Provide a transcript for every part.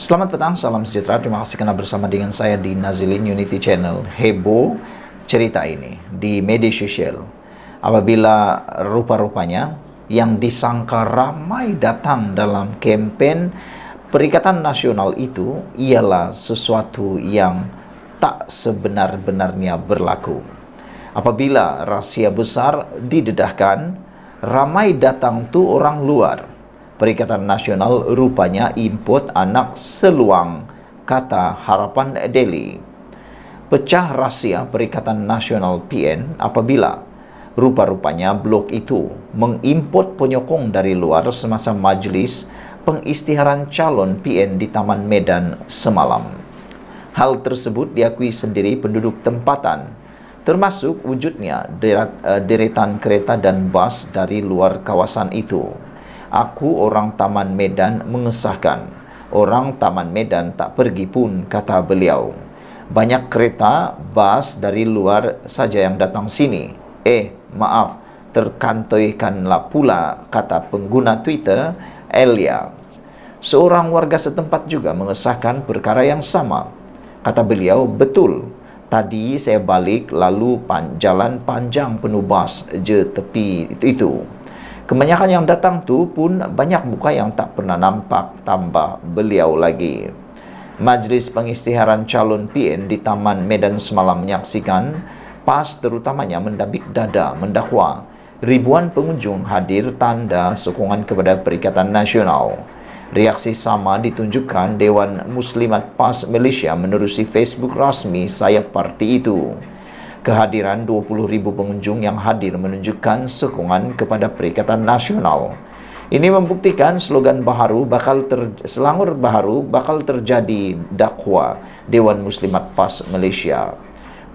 Selamat petang, salam sejahtera. Terima kasih karena bersama dengan saya di Nazilin Unity Channel. Heboh cerita ini di media sosial apabila rupa-rupanya yang disangka ramai datang dalam kempen Perikatan Nasional itu ialah sesuatu yang tak sebenar-benarnya berlaku. Apabila rahasia besar didedahkan, ramai datang tu orang luar. Perikatan Nasional rupanya import anak seluang, kata Harapan Daily. Pecah rahsia Perikatan Nasional PN apabila rupa-rupanya blok itu mengimport penyokong dari luar semasa majlis pengisytiharan calon PN di Taman Medan semalam. Hal tersebut diakui sendiri penduduk tempatan, termasuk wujudnya deretan kereta dan bas dari luar kawasan itu. Aku orang Taman Medan mengesahkan, orang Taman Medan tak pergi pun, kata beliau. Banyak kereta, bas dari luar saja yang datang sini. Maaf, terkantaikanlah pula, kata pengguna Twitter, Elia. Seorang warga setempat juga mengesahkan perkara yang sama. Kata beliau, betul. Tadi saya balik lalu jalan panjang penuh bas je tepi itu. Kebanyakan yang datang tu pun banyak muka yang tak pernah nampak, tambah beliau lagi. Majlis pengisytiharan calon PN di Taman Medan semalam menyaksikan PAS terutamanya mendabik dada mendakwa. Ribuan pengunjung hadir tanda sokongan kepada Perikatan Nasional. Reaksi sama ditunjukkan Dewan Muslimat PAS Malaysia menerusi Facebook rasmi sayap parti itu. Kehadiran 20,000 pengunjung yang hadir menunjukkan sokongan kepada Perikatan Nasional. Ini membuktikan slogan selangur baharu bakal terjadi, dakwa Dewan Muslimat PAS Malaysia.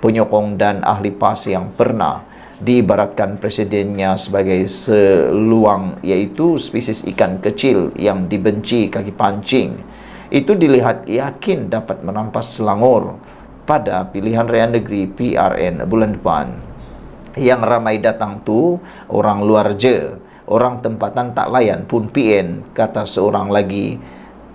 Penyokong dan ahli PAS yang pernah diibaratkan presidennya sebagai seluang, iaitu spesies ikan kecil yang dibenci kaki pancing, itu dilihat yakin dapat merampas Selangor pada pilihan raya negeri PRN bulan depan. Yang ramai datang tu orang luar je, orang tempatan tak layan pun PN, kata seorang lagi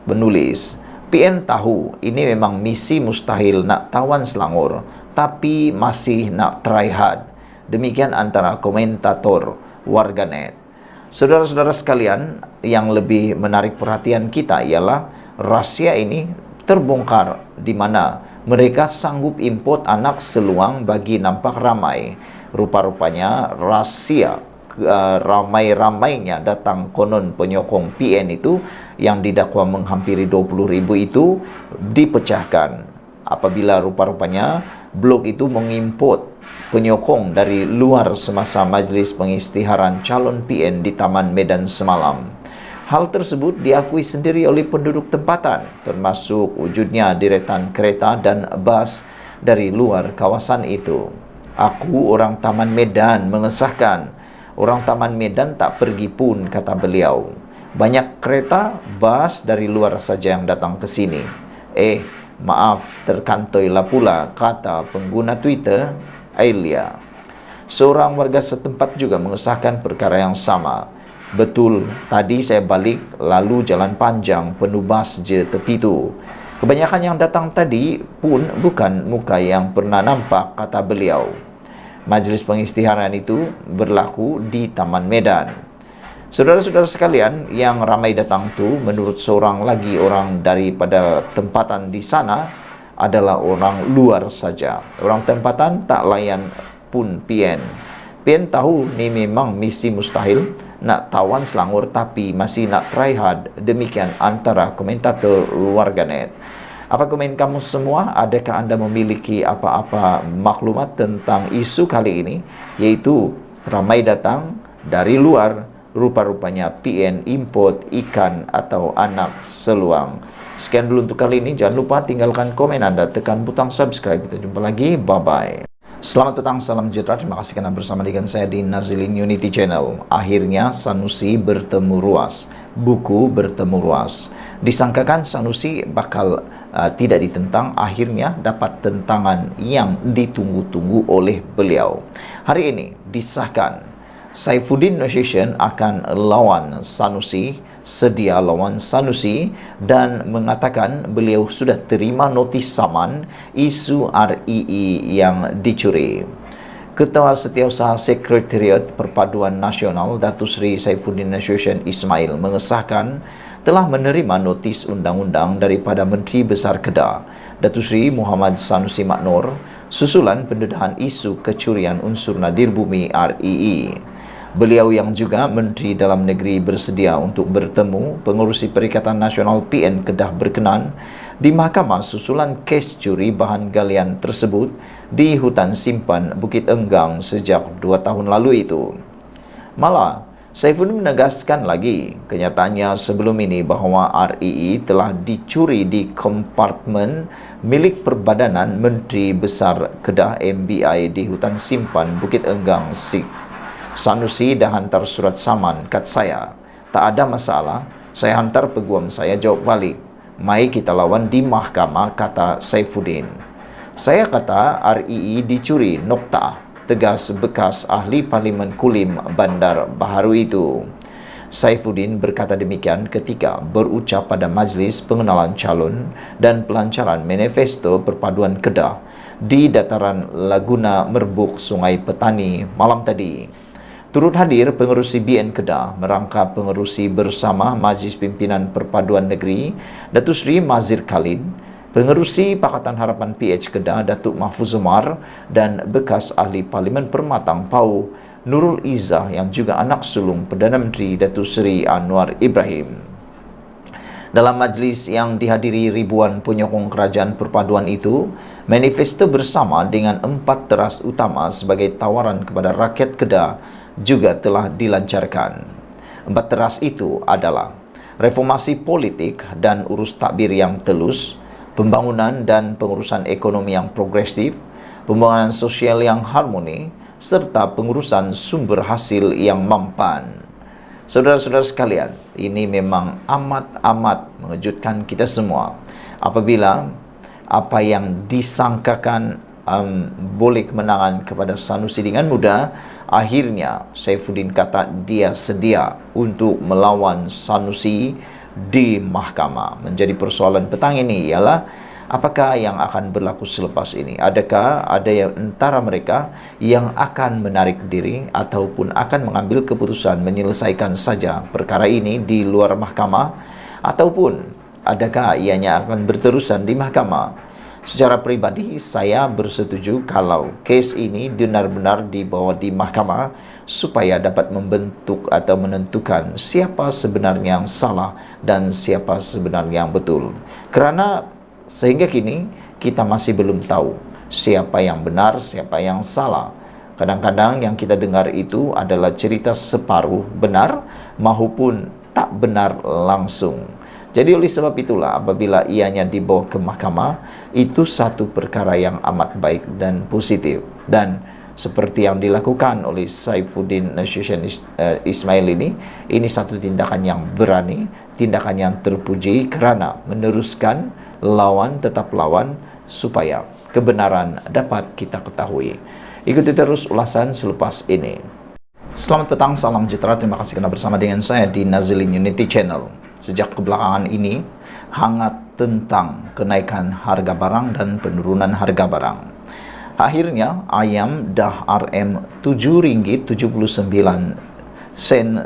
penulis. PN tahu ini memang misi mustahil nak tawan Selangor, tapi masih nak try hard. Demikian antara komentator warganet. Saudara-saudara sekalian, yang lebih menarik perhatian kita ialah rahsia ini terbongkar di mana mereka sanggup import anak seluang bagi nampak ramai. Rupa-rupanya rahsia ramai-ramainya datang konon penyokong PN itu yang didakwa menghampiri 20,000 itu dipecahkan apabila rupa-rupanya blok itu mengimport penyokong dari luar semasa majlis pengisytiharan calon PN di Taman Medan semalam. Hal tersebut diakui sendiri oleh penduduk tempatan, termasuk wujudnya deretan kereta dan bas dari luar kawasan itu. Aku orang Taman Medan mengesahkan, orang Taman Medan tak pergi pun, kata beliau. Banyak kereta, bas dari luar saja yang datang ke sini. Maaf, terkantailah pula, kata pengguna Twitter, Elia. Seorang warga setempat juga mengesahkan perkara yang sama. Betul, tadi saya balik lalu jalan panjang penuh bas je tepi tu. Kebanyakan yang datang tadi pun bukan muka yang pernah nampak, kata beliau. Majlis pengisytiharan itu berlaku di Taman Medan. Saudara-saudara sekalian, yang ramai datang tu menurut seorang lagi orang daripada tempatan di sana adalah orang luar saja. Orang tempatan tak layan pun PN. PN tahu ni memang misi mustahil nak tawan Selangor, tapi masih nak try hard. Demikian antara komentator warganet. Apa komen kamu semua? Adakah anda memiliki apa-apa maklumat tentang isu kali ini, yaitu ramai datang dari luar, rupa-rupanya PN import ikan atau anak seluang? Sekian dulu untuk kali ini. Jangan lupa tinggalkan komen anda, tekan butang subscribe. Kita jumpa lagi, bye-bye. Selamat petang, salam sejahtera. Terima kasih karena bersama dengan saya di Nazilin Unity Channel. Akhirnya Sanusi bertemu ruas, buku bertemu ruas. Disangkakan Sanusi bakal tidak ditentang, akhirnya dapat tentangan yang ditunggu-tunggu oleh beliau. Hari ini disahkan Saifuddin Nursyidin akan lawan Sanusi sedia lawan Sanusi dan mengatakan beliau sudah terima notis saman isu REE yang dicuri. Ketua Setiausaha Sekretariat Perpaduan Nasional Datuk Seri Saifuddin Nasution Ismail mengesahkan telah menerima notis undang-undang daripada Menteri Besar Kedah Datuk Seri Muhammad Sanusi Maknor susulan pendedahan isu kecurian unsur nadir bumi REE. Beliau yang juga Menteri Dalam Negeri bersedia untuk bertemu Pengerusi Perikatan Nasional PN Kedah berkenan di Mahkamah susulan kes curi bahan galian tersebut di hutan simpan Bukit Enggang sejak 2 tahun lalu itu. Malah, Saifuddin menegaskan lagi kenyataannya sebelum ini bahawa REE telah dicuri di kompartmen milik Perbadanan Menteri Besar Kedah MBI di hutan simpan Bukit Enggang Sik. Sanusi dah hantar surat saman kat saya. Tak ada masalah, saya hantar peguam saya jawab balik. Mai kita lawan di mahkamah, kata Saifuddin. Saya kata REE dicuri, nokta, tegas bekas ahli Parlimen Kulim Bandar Baharu itu. Saifuddin berkata demikian ketika berucap pada Majlis Pengenalan Calon dan Pelancaran Manifesto Perpaduan Kedah di dataran Laguna Merbuk Sungai Petani malam tadi. Turut hadir Pengerusi BN Kedah merangkap Pengerusi bersama Majlis Pimpinan Perpaduan Negeri Datuk Seri Mazir Khalid, Pengerusi Pakatan Harapan PH Kedah Datuk Mahfuz Umar dan bekas ahli Parlimen Permatang Pau Nurul Izzah yang juga anak sulung Perdana Menteri Datuk Seri Anwar Ibrahim. Dalam majlis yang dihadiri ribuan penyokong kerajaan perpaduan itu, manifesto bersama dengan 4 teras utama sebagai tawaran kepada rakyat Kedah juga telah dilancarkan. 4 teras itu adalah reformasi politik dan urus takbir yang telus, pembangunan dan pengurusan ekonomi yang progresif, pembangunan sosial yang harmoni, serta pengurusan sumber hasil yang mampan. Saudara-saudara sekalian, ini memang amat-amat mengejutkan kita semua apabila apa yang disangkakan boleh kemenangan kepada Sanusi dengan mudah, akhirnya Saifuddin kata dia sedia untuk melawan Sanusi di mahkamah. Menjadi persoalan petang ini ialah apakah yang akan berlaku selepas ini? Adakah ada yang antara mereka yang akan menarik diri ataupun akan mengambil keputusan menyelesaikan saja perkara ini di luar mahkamah, ataupun adakah ianya akan berterusan di mahkamah? Secara pribadi, saya bersetuju kalau kes ini benar-benar dibawa di mahkamah supaya dapat membentuk atau menentukan siapa sebenarnya yang salah dan siapa sebenarnya yang betul. Kerana sehingga kini kita masih belum tahu siapa yang benar, siapa yang salah. Kadang-kadang yang kita dengar itu adalah cerita separuh benar maupun tak benar langsung. Jadi oleh sebab itulah apabila ianya dibawa ke mahkamah, itu satu perkara yang amat baik dan positif. Dan seperti yang dilakukan oleh Saifuddin Nasution Ismail ini satu tindakan yang berani, tindakan yang terpuji kerana meneruskan lawan tetap lawan supaya kebenaran dapat kita ketahui. Ikuti terus ulasan selepas ini. Selamat petang, salam sejahtera. Terima kasih kerana bersama dengan saya di Nazilin Unity Channel. Sejak kebelakangan ini hangat tentang kenaikan harga barang dan penurunan harga barang. Akhirnya ayam dah RM7.79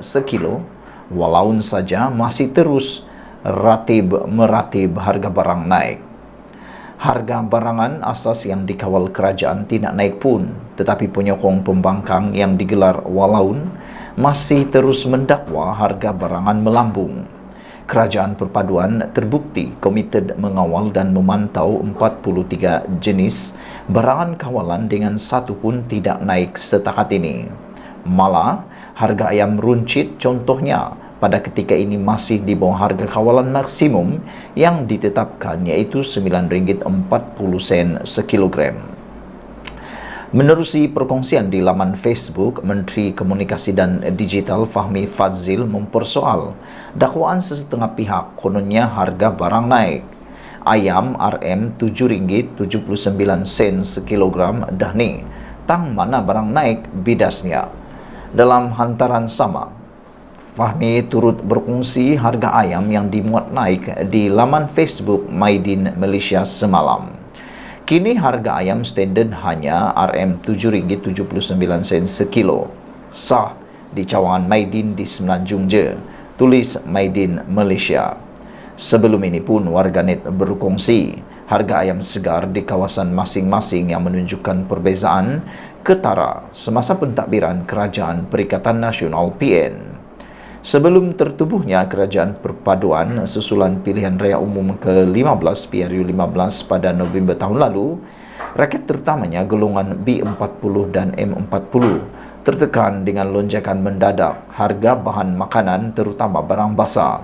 sekilo, walaupun saja masih terus meratib harga barang naik. Harga barangan asas yang dikawal kerajaan tidak naik pun, tetapi penyokong pembangkang yang digelar walaun masih terus mendakwa harga barangan melambung. Kerajaan Perpaduan terbukti komited mengawal dan memantau 43 jenis barangan kawalan dengan satu pun tidak naik setakat ini. Malah, harga ayam runcit contohnya pada ketika ini masih di bawah harga kawalan maksimum yang ditetapkan, yaitu RM9.40 sekilogram. Menerusi perkongsian di laman Facebook, Menteri Komunikasi dan Digital Fahmi Fadzil mempersoal dakwaan sesetengah pihak kononnya harga barang naik. Ayam RM7.79 sekilogram dah ni. Tang mana barang naik bidasnya. Dalam hantaran sama, Fahmi turut berkongsi harga ayam yang dimuat naik di laman Facebook Maidin Malaysia semalam. Kini harga ayam standard hanya RM7.79 sekilo. Sah di cawangan Maidin di Semenanjung je, tulis Maidin Malaysia. Sebelum ini pun warganet berkongsi harga ayam segar di kawasan masing-masing yang menunjukkan perbezaan ketara semasa pentadbiran Kerajaan Perikatan Nasional PN. Sebelum tertubuhnya Kerajaan Perpaduan susulan pilihan raya umum ke-15 PRU15 pada November tahun lalu, rakyat terutamanya golongan B40 dan M40 tertekan dengan lonjakan mendadak harga bahan makanan terutama barang basah.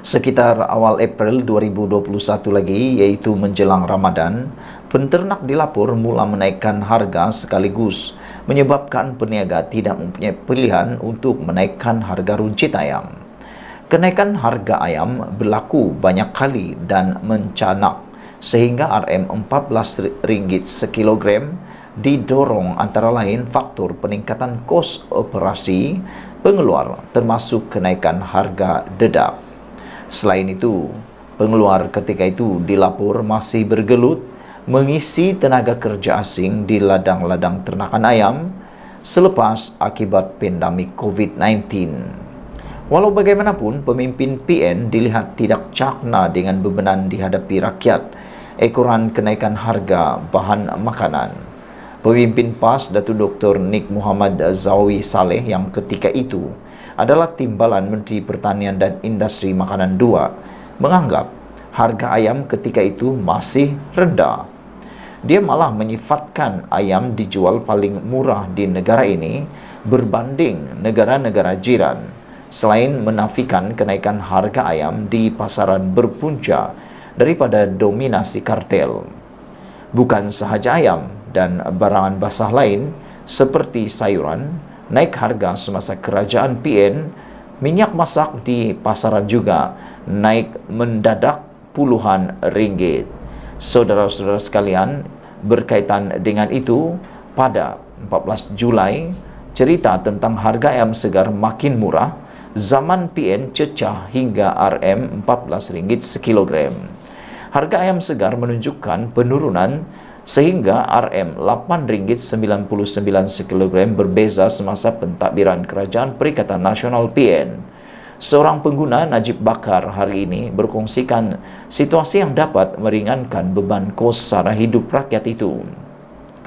Sekitar awal April 2021 lagi, iaitu menjelang Ramadan, penternak dilapor mula menaikkan harga sekaligus, menyebabkan peniaga tidak mempunyai pilihan untuk menaikkan harga runcit ayam. Kenaikan harga ayam berlaku banyak kali dan mencanak, sehingga RM14 sekilogram didorong antara lain faktor peningkatan kos operasi pengeluar termasuk kenaikan harga dedak. Selain itu, pengeluar ketika itu dilapor masih bergelut mengisi tenaga kerja asing di ladang-ladang ternakan ayam selepas akibat pandemik COVID-19. Walau bagaimanapun, pemimpin PN dilihat tidak cakna dengan bebanan dihadapi rakyat ekoran kenaikan harga bahan makanan. Pemimpin PAS Datuk Dr. Nik Muhammad Zawi Saleh yang ketika itu adalah Timbalan Menteri Pertanian dan Industri Makanan II menganggap harga ayam ketika itu masih rendah. Dia malah menyifatkan ayam dijual paling murah di negara ini berbanding negara-negara jiran, selain menafikan kenaikan harga ayam di pasaran berpunca daripada dominasi kartel. Bukan sahaja ayam dan barangan basah lain seperti sayuran naik harga semasa kerajaan PN, minyak masak di pasaran juga naik mendadak puluhan ringgit. Saudara-saudara sekalian, berkaitan dengan itu, pada 14 Julai, cerita tentang harga ayam segar makin murah, zaman PN cecah hingga RM14 sekilogram. Harga ayam segar menunjukkan penurunan sehingga RM8.99 sekilogram berbeza semasa pentadbiran Kerajaan Perikatan Nasional PN. Seorang pengguna Najib Bakar hari ini berkongsikan situasi yang dapat meringankan beban kos sara hidup rakyat itu.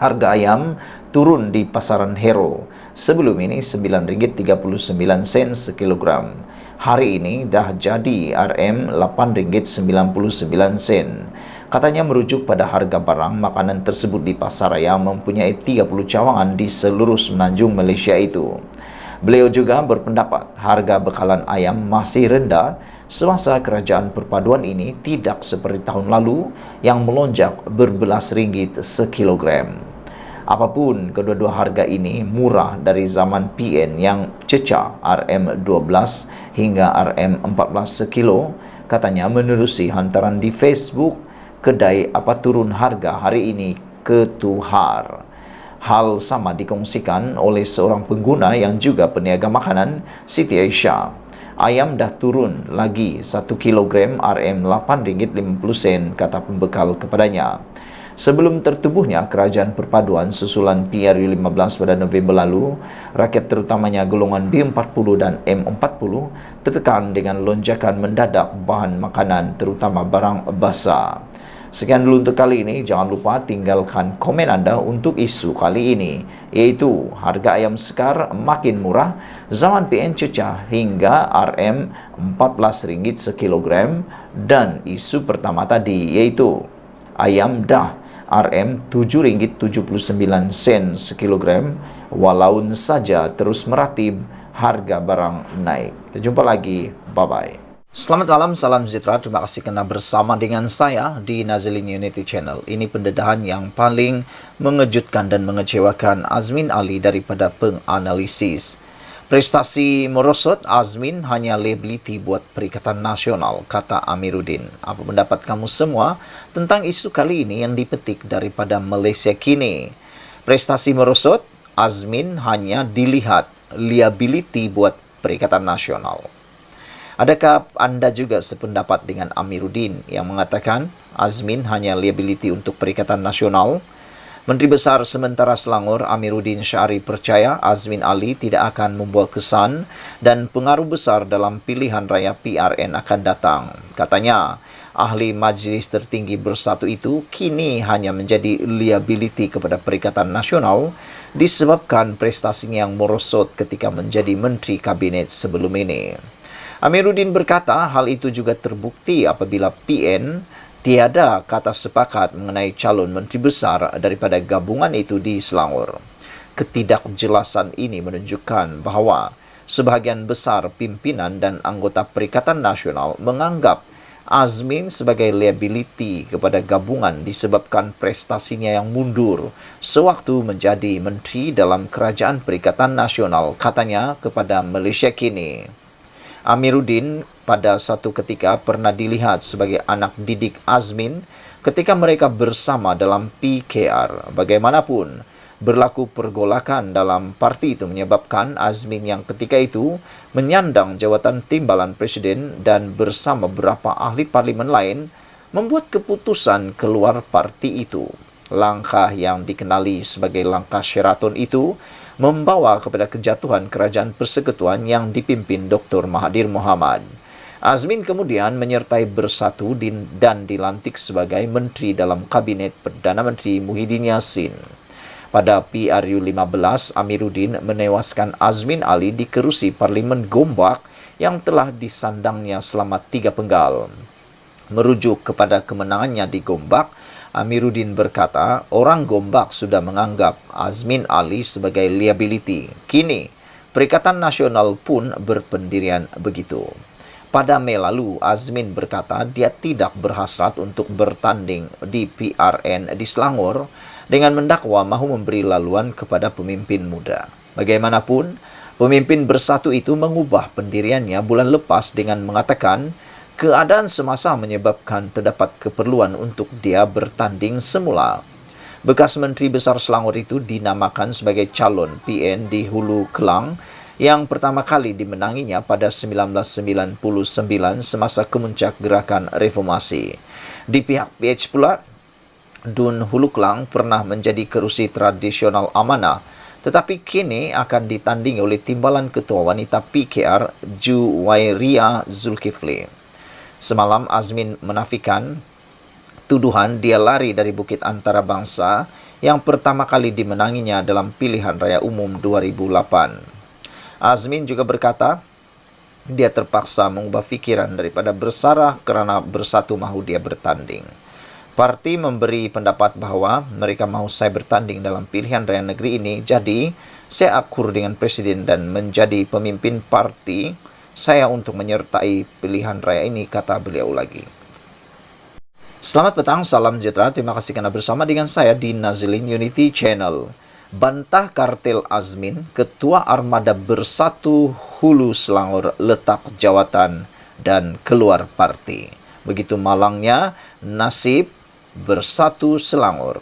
Harga ayam turun di pasaran Hero. Sebelum ini RM9.39 sekilogram. Hari ini dah jadi RM8.99. Katanya merujuk pada harga barang makanan tersebut di pasaraya mempunyai 30 cawangan di seluruh Semenanjung Malaysia itu. Beliau juga berpendapat harga bekalan ayam masih rendah semasa Kerajaan Perpaduan ini tidak seperti tahun lalu yang melonjak berbelas ringgit sekilogram. Apapun, kedua-dua harga ini murah dari zaman PN yang cecah RM12 hingga RM14 sekilo, katanya menerusi hantaran di Facebook kedai apa turun harga hari ini ke Tuhar. Hal sama dikongsikan oleh seorang pengguna yang juga peniaga makanan, Siti Aisyah. Ayam dah turun lagi 1 kilogram RM8.50, kata pembekal kepadanya. Sebelum tertubuhnya Kerajaan Perpaduan susulan PRU15 pada November lalu, rakyat terutamanya golongan B40 dan M40 tertekan dengan lonjakan mendadak bahan makanan terutama barang basah. Sekian dulu untuk kali ini. Jangan lupa tinggalkan komen anda untuk isu kali ini, yaitu harga ayam segar makin murah, zaman PN cecah hingga RM14 sekilogram, dan isu pertama tadi yaitu ayam dah RM7.79 sekilogram, walau saja terus meratib harga barang naik. Kita jumpa lagi. Bye-bye. Selamat malam, salam sejahtera. Terima kasih kerana bersama dengan saya di Nazilin Unity Channel. Ini pendedahan yang paling mengejutkan dan mengecewakan Azmin Ali daripada penganalisis. Prestasi merosot Azmin hanya liability buat Perikatan Nasional, kata Amiruddin. Apa pendapat kamu semua tentang isu kali ini yang dipetik daripada Malaysia Kini? Prestasi merosot Azmin hanya dilihat liability buat Perikatan Nasional. Adakah Anda juga sependapat dengan Amiruddin yang mengatakan Azmin hanya liability untuk Perikatan Nasional? Menteri Besar sementara Selangor Amiruddin Syari percaya Azmin Ali tidak akan membawa kesan dan pengaruh besar dalam pilihan raya PRN akan datang. Katanya, ahli Majlis Tertinggi Bersatu itu kini hanya menjadi liability kepada Perikatan Nasional disebabkan prestasinya yang merosot ketika menjadi Menteri Kabinet sebelum ini. Amiruddin berkata hal itu juga terbukti apabila PN tiada kata sepakat mengenai calon menteri besar daripada gabungan itu di Selangor. Ketidakjelasan ini menunjukkan bahawa sebahagian besar pimpinan dan anggota Perikatan Nasional menganggap Azmin sebagai liability kepada gabungan disebabkan prestasinya yang mundur sewaktu menjadi menteri dalam Kerajaan Perikatan Nasional, katanya kepada Malaysia Kini. Amiruddin pada satu ketika pernah dilihat sebagai anak didik Azmin ketika mereka bersama dalam PKR. Bagaimanapun, berlaku pergolakan dalam parti itu menyebabkan Azmin yang ketika itu menyandang jawatan timbalan presiden dan bersama beberapa ahli parlimen lain membuat keputusan keluar parti itu. Langkah yang dikenali sebagai langkah Sheraton itu membawa kepada kejatuhan Kerajaan Persekutuan yang dipimpin Dr. Mahathir Mohamad. Azmin kemudian menyertai Bersatu dan dilantik sebagai menteri dalam Kabinet Perdana Menteri Muhyiddin Yassin. Pada PRU 15, Amiruddin menewaskan Azmin Ali di kerusi Parlimen Gombak yang telah disandangnya selama 3 penggal. Merujuk kepada kemenangannya di Gombak, Amiruddin berkata, orang Gombak sudah menganggap Azmin Ali sebagai liability. Kini, Perikatan Nasional pun berpendirian begitu. Pada Mei lalu, Azmin berkata dia tidak berhasrat untuk bertanding di PRN di Selangor dengan mendakwa mahu memberi laluan kepada pemimpin muda. Bagaimanapun, pemimpin Bersatu itu mengubah pendiriannya bulan lepas dengan mengatakan keadaan semasa menyebabkan terdapat keperluan untuk dia bertanding semula. Bekas Menteri Besar Selangor itu dinamakan sebagai calon PN di Hulu Kelang yang pertama kali dimenanginya pada 1999 semasa kemuncak gerakan reformasi. Di pihak PH pula, Dun Hulu Kelang pernah menjadi kerusi tradisional amanah, tetapi kini akan ditandingi oleh timbalan ketua wanita PKR Juwairia Zulkifli. Semalam Azmin menafikan tuduhan dia lari dari Bukit Antarabangsa yang pertama kali dimenanginya dalam pilihan raya umum 2008. Azmin juga berkata dia terpaksa mengubah fikiran daripada bersara kerana Bersatu mahu dia bertanding. Parti memberi pendapat bahawa mereka mahu saya bertanding dalam pilihan raya negeri ini, jadi saya akur dengan presiden dan menjadi pemimpin parti saya untuk menyertai pilihan raya ini, kata beliau lagi. Selamat petang, salam sejahtera. Terima kasih kerana bersama dengan saya di Nazilin Unity Channel. Bantah kartel Azmin, Ketua Armada Bersatu Hulu Selangor letak jawatan dan keluar parti. Begitu malangnya nasib Bersatu Selangor.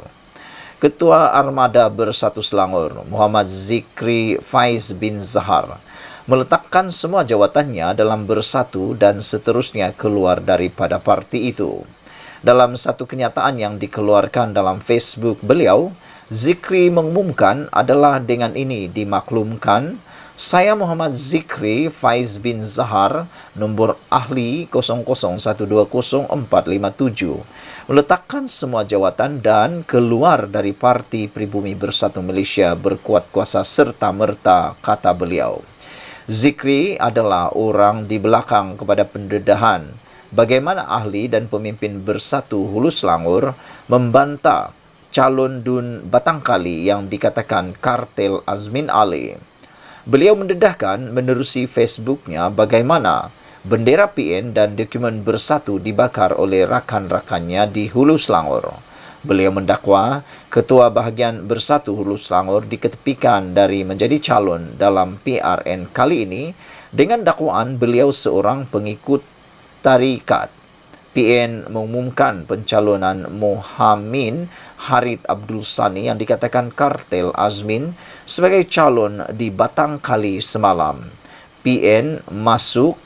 Ketua Armada Bersatu Selangor, Muhammad Zikri Faiz bin Zahar, meletakkan semua jawatannya dalam Bersatu dan seterusnya keluar daripada parti itu. Dalam satu kenyataan yang dikeluarkan dalam Facebook beliau, Zikri mengumumkan adalah dengan ini dimaklumkan, saya Muhammad Zikri Faiz bin Zahar, nombor ahli 00120457, meletakkan semua jawatan dan keluar dari Parti Pribumi Bersatu Malaysia berkuat kuasa serta-merta, kata beliau. Zikri adalah orang di belakang kepada pendedahan bagaimana ahli dan pemimpin Bersatu Hulu Selangor membantah calon Dun Batangkali yang dikatakan kartel Azmin Ali. Beliau mendedahkan menerusi Facebooknya bagaimana bendera PN dan dokumen Bersatu dibakar oleh rakan-rakannya di Hulu Selangor. Beliau mendakwa Ketua Bahagian Bersatu Hulu Selangor diketepikan dari menjadi calon dalam PRN kali ini dengan dakwaan beliau seorang pengikut tarikat. PN mengumumkan pencalonan Mohamin Harid Abdul Sani yang dikatakan kartel Azmin sebagai calon di Batangkali semalam. PN masuk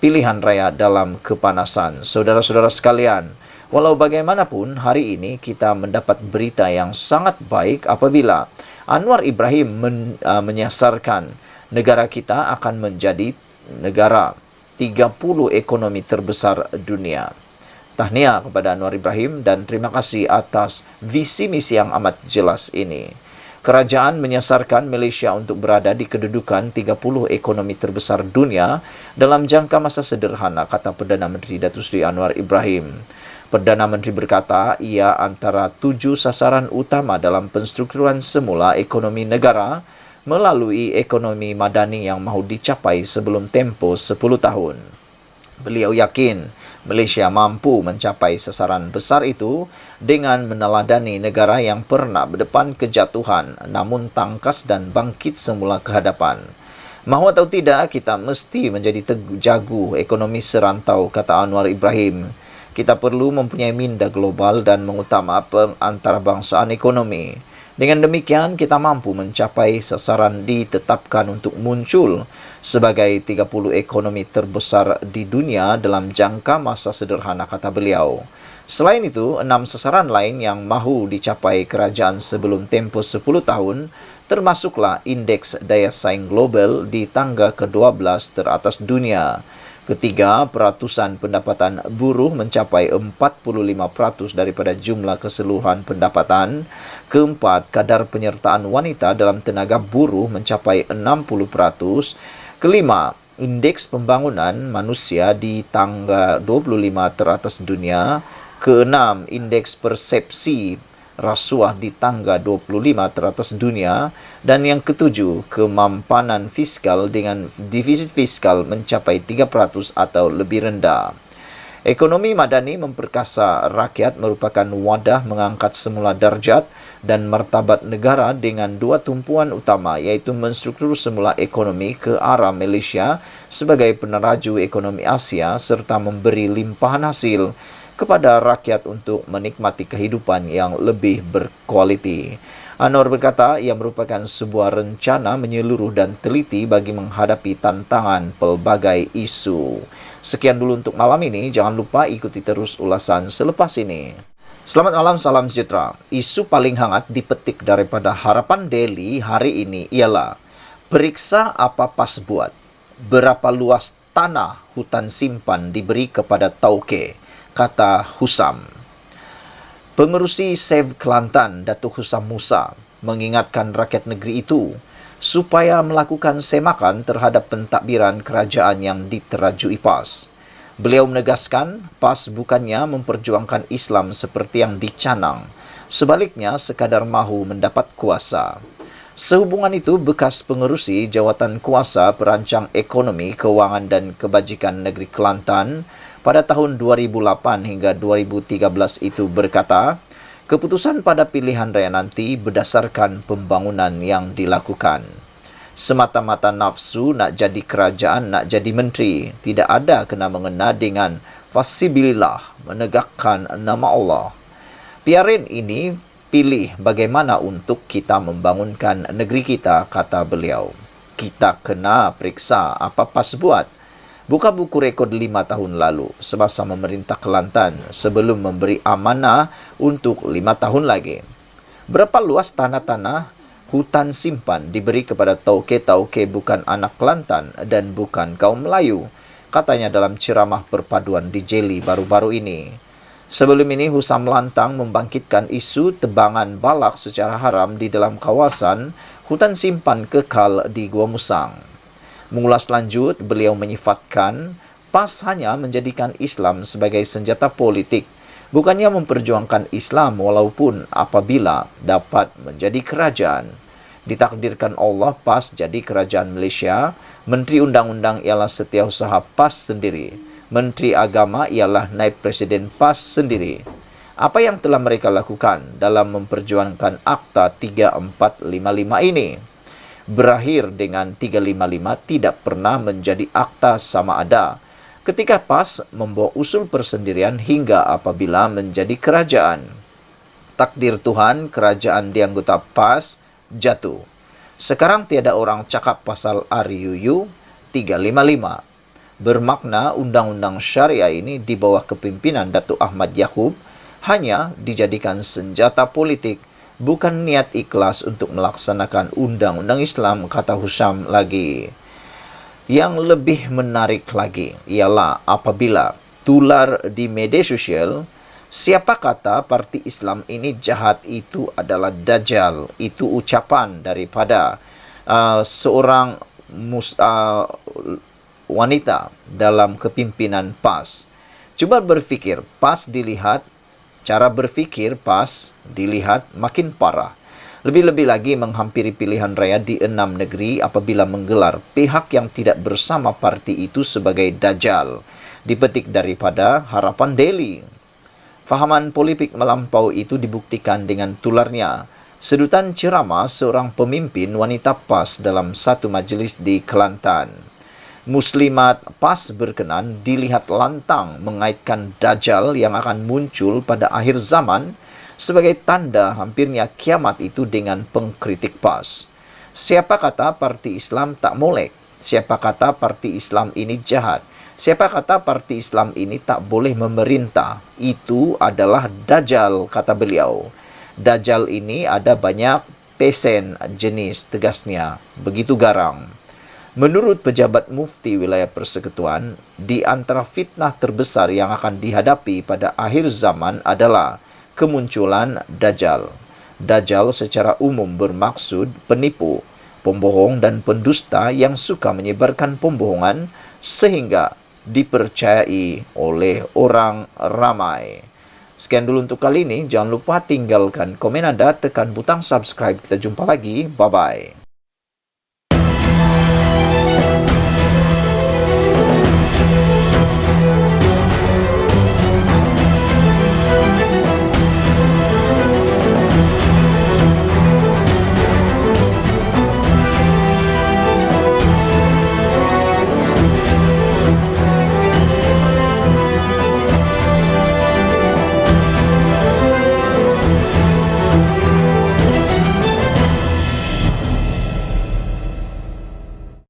pilihan raya dalam kepanasan. Saudara-saudara sekalian, walau bagaimanapun hari ini kita mendapat berita yang sangat baik apabila Anwar Ibrahim menyasarkan negara kita akan menjadi negara 30 ekonomi terbesar dunia. Tahniah kepada Anwar Ibrahim dan terima kasih atas visi misi yang amat jelas ini. Kerajaan menyasarkan Malaysia untuk berada di kedudukan 30 ekonomi terbesar dunia dalam jangka masa sederhana, kata Perdana Menteri Datuk Seri Anwar Ibrahim. Perdana Menteri berkata ia antara 7 sasaran utama dalam penstrukturan semula ekonomi negara melalui ekonomi madani yang mahu dicapai sebelum tempoh 10 tahun. Beliau yakin Malaysia mampu mencapai sasaran besar itu dengan meneladani negara yang pernah berdepan kejatuhan namun tangkas dan bangkit semula ke hadapan. Mahu atau tidak, kita mesti menjadi jago ekonomi serantau, kata Anwar Ibrahim. Kita perlu mempunyai minda global dan mengutamakan antarbangsaan ekonomi. Dengan demikian, kita mampu mencapai sasaran ditetapkan untuk muncul sebagai 30 ekonomi terbesar di dunia dalam jangka masa sederhana, kata beliau. Selain itu, 6 sasaran lain yang mahu dicapai kerajaan sebelum tempoh 10 tahun, termasuklah indeks daya saing global di tangga ke-12 teratas dunia. Ketiga, peratusan pendapatan buruh mencapai 45% daripada jumlah keseluruhan pendapatan. Keempat, kadar penyertaan wanita dalam tenaga buruh mencapai 60%. Kelima, indeks pembangunan manusia di tangga 25 teratas dunia. Keenam, indeks persepsi rasuah di tangga 25 teratas dunia. Dan yang ketujuh, kemampanan fiskal dengan defisit fiskal mencapai 3% atau lebih rendah. Ekonomi madani memperkasa rakyat merupakan wadah mengangkat semula darjat dan martabat negara dengan 2 tumpuan utama, iaitu menstruktur semula ekonomi ke arah Malaysia sebagai peneraju ekonomi Asia serta memberi limpahan hasil kepada rakyat untuk menikmati kehidupan yang lebih berkualiti. Anwar berkata ia merupakan sebuah rencana menyeluruh dan teliti bagi menghadapi tantangan pelbagai isu. Sekian dulu untuk malam ini. Jangan lupa ikuti terus ulasan selepas ini. Selamat malam, salam sejahtera. Isu paling hangat dipetik daripada Harapan Daily hari ini ialah periksa apa PAS buat. Berapa luas tanah hutan simpan diberi kepada Tauke, kata Husam. Pengerusi Save Kelantan, Datuk Husam Musa, mengingatkan rakyat negeri itu supaya melakukan semakan terhadap pentadbiran kerajaan yang diterajui PAS. Beliau menegaskan PAS bukannya memperjuangkan Islam seperti yang dicanang, sebaliknya sekadar mahu mendapat kuasa. Sehubungan itu, bekas pengerusi jawatan kuasa perancang ekonomi, kewangan dan kebajikan negeri Kelantan pada tahun 2008 hingga 2013 itu berkata, keputusan pada pilihan raya nanti berdasarkan pembangunan yang dilakukan. Semata-mata nafsu nak jadi kerajaan, nak jadi menteri, tidak ada kena-mengena dengan fasibilillah, menegakkan nama Allah. Biarin ini pilih bagaimana untuk kita membangunkan negeri kita, kata beliau. Kita kena periksa apa PAS buat. Buka buku rekod 5 tahun lalu semasa memerintah Kelantan sebelum memberi amanah untuk 5 tahun lagi. Berapa luas tanah-tanah hutan simpan diberi kepada Tauke-Tauke bukan anak Kelantan dan bukan kaum Melayu, katanya dalam ceramah perpaduan di Jelly baru-baru ini. Sebelum ini, Husam lantang membangkitkan isu tebangan balak secara haram di dalam kawasan hutan simpan kekal di Gua Musang. Mengulas lanjut, beliau menyifatkan PAS hanya menjadikan Islam sebagai senjata politik, bukannya memperjuangkan Islam walaupun apabila dapat menjadi kerajaan. Ditakdirkan Allah PAS jadi kerajaan Malaysia, Menteri Undang-Undang ialah setiausaha PAS sendiri, Menteri Agama ialah naib Presiden PAS sendiri. Apa yang telah mereka lakukan dalam memperjuangkan Akta 3455 ini? Berakhir dengan 355 tidak pernah menjadi akta sama ada ketika PAS membawa usul persendirian hingga apabila menjadi kerajaan. Takdir Tuhan, kerajaan dianggota PAS jatuh. Sekarang tiada orang cakap pasal RUU, 355. Bermakna undang-undang syariah ini di bawah kepimpinan Datuk Ahmad Yaakob hanya dijadikan senjata politik, bukan niat ikhlas untuk melaksanakan undang-undang Islam, kata Husyam lagi. Yang lebih menarik lagi ialah apabila tular di media sosial, siapa kata parti Islam ini jahat itu adalah Dajjal. Itu ucapan daripada seorang wanita dalam kepimpinan PAS. Coba berfikir, PAS dilihat, cara berfikir PAS dilihat makin parah. Lebih-lebih lagi menghampiri pilihan raya di 6 negeri apabila menggelar pihak yang tidak bersama parti itu sebagai Dajjal. Dipetik daripada Harapan Daily. Fahaman politik melampau itu dibuktikan dengan tularnya sedutan ceramah seorang pemimpin wanita PAS dalam satu majlis di Kelantan. Muslimat PAS berkenan dilihat lantang mengaitkan Dajjal yang akan muncul pada akhir zaman sebagai tanda hampirnya kiamat itu dengan pengkritik PAS. Siapa kata parti Islam tak molek? Siapa kata parti Islam ini jahat? Siapa kata parti Islam ini tak boleh memerintah? Itu adalah Dajjal, kata beliau. Dajjal ini ada banyak pesen jenis, tegasnya. Begitu garang. Menurut pejabat mufti wilayah persekutuan, di antara fitnah terbesar yang akan dihadapi pada akhir zaman adalah kemunculan Dajjal. Dajjal secara umum bermaksud penipu, pembohong dan pendusta yang suka menyebarkan pembohongan sehingga dipercayai oleh orang ramai. Sekian dulu untuk kali ini. Jangan lupa tinggalkan komen Anda, tekan butang subscribe. Kita jumpa lagi. Bye-bye.